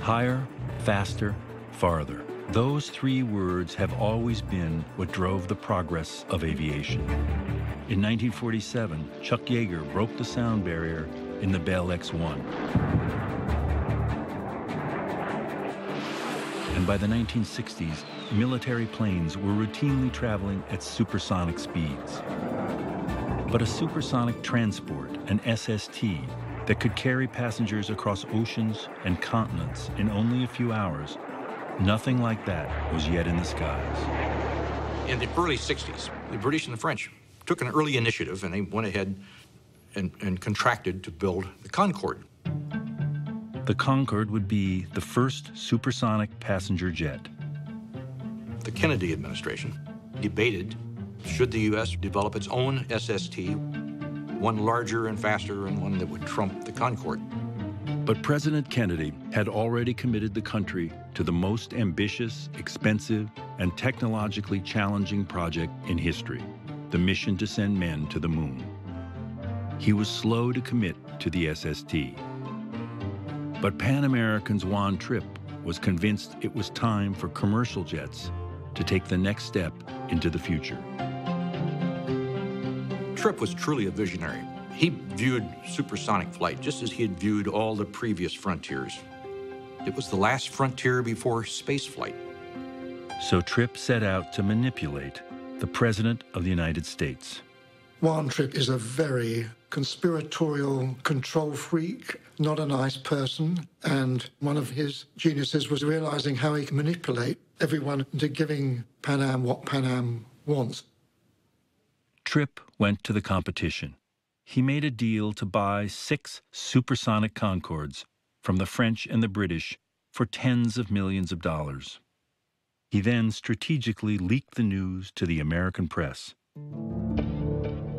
Higher, faster, farther. Those three words have always been what drove the progress of aviation. In 1947, Chuck Yeager broke the sound barrier in the Bell X-1. And by the 1960s, military planes were routinely traveling at supersonic speeds. But a supersonic transport, an SST, that could carry passengers across oceans and continents in only a few hours, nothing like that was yet in the skies. In the early 60s, the British and the French took an early initiative, and they went ahead and contracted to build the Concorde. The Concorde would be the first supersonic passenger jet. The Kennedy administration debated, should the U.S. develop its own SST, one larger and faster and one that would trump the Concorde. But President Kennedy had already committed the country to the most ambitious, expensive, and technologically challenging project in history, the mission to send men to the moon. He was slow to commit to the SST. But Pan American's Juan Trippe was convinced it was time for commercial jets to take the next step into the future. Trippe was truly a visionary. He viewed supersonic flight just as he had viewed all the previous frontiers. It was the last frontier before space flight. So Trippe set out to manipulate the President of the United States. Juan Trippe is a very conspiratorial control freak, not a nice person, and one of his geniuses was realizing how he can manipulate everyone into giving Pan Am what Pan Am wants. Trippe went to the competition. He made a deal to buy 6 supersonic Concordes from the French and the British for tens of millions of dollars. He then strategically leaked the news to the American press.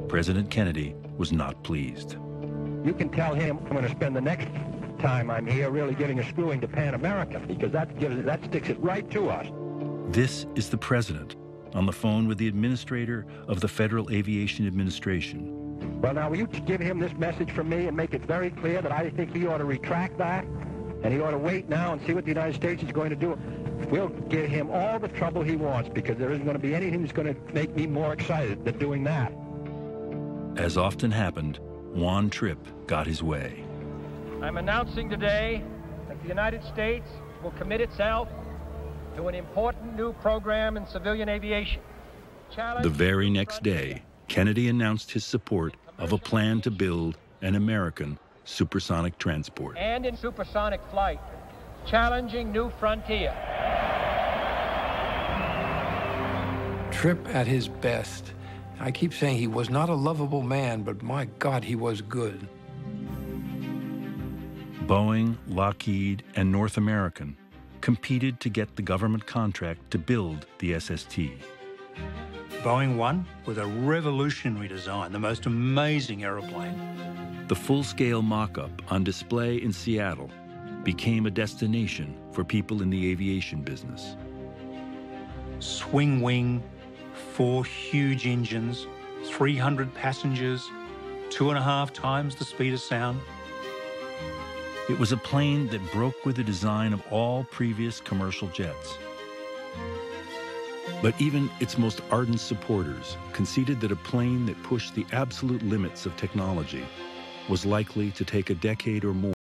President Kennedy was not pleased. You can tell him I'm going to spend the next time I'm here really giving a screwing to Pan American, because that sticks it right to us. This is the president on the phone with the administrator of the Federal Aviation Administration. Well, now, will you give him this message from me and make it very clear that I think he ought to retract that, and he ought to wait now and see what the United States is going to do? We'll give him all the trouble he wants, because there isn't going to be anything that's going to make me more excited than doing that. As often happened, Juan Trippe got his way. I'm announcing today that the United States will commit itself to an important new program in civilian aviation. The very next day, Kennedy announced his support of a plan to build an American supersonic transport. And in supersonic flight, challenging new frontier. Trippe at his best. I keep saying he was not a lovable man, but my God, he was good. Boeing, Lockheed, and North American competed to get the government contract to build the SST. Boeing won with a revolutionary design, the most amazing aeroplane. The full-scale mock-up on display in Seattle became a destination for people in the aviation business. Swing wing, 4 huge engines, 300 passengers, 2.5 times the speed of sound. It was a plane that broke with the design of all previous commercial jets. But even its most ardent supporters conceded that a plane that pushed the absolute limits of technology was likely to take a decade or more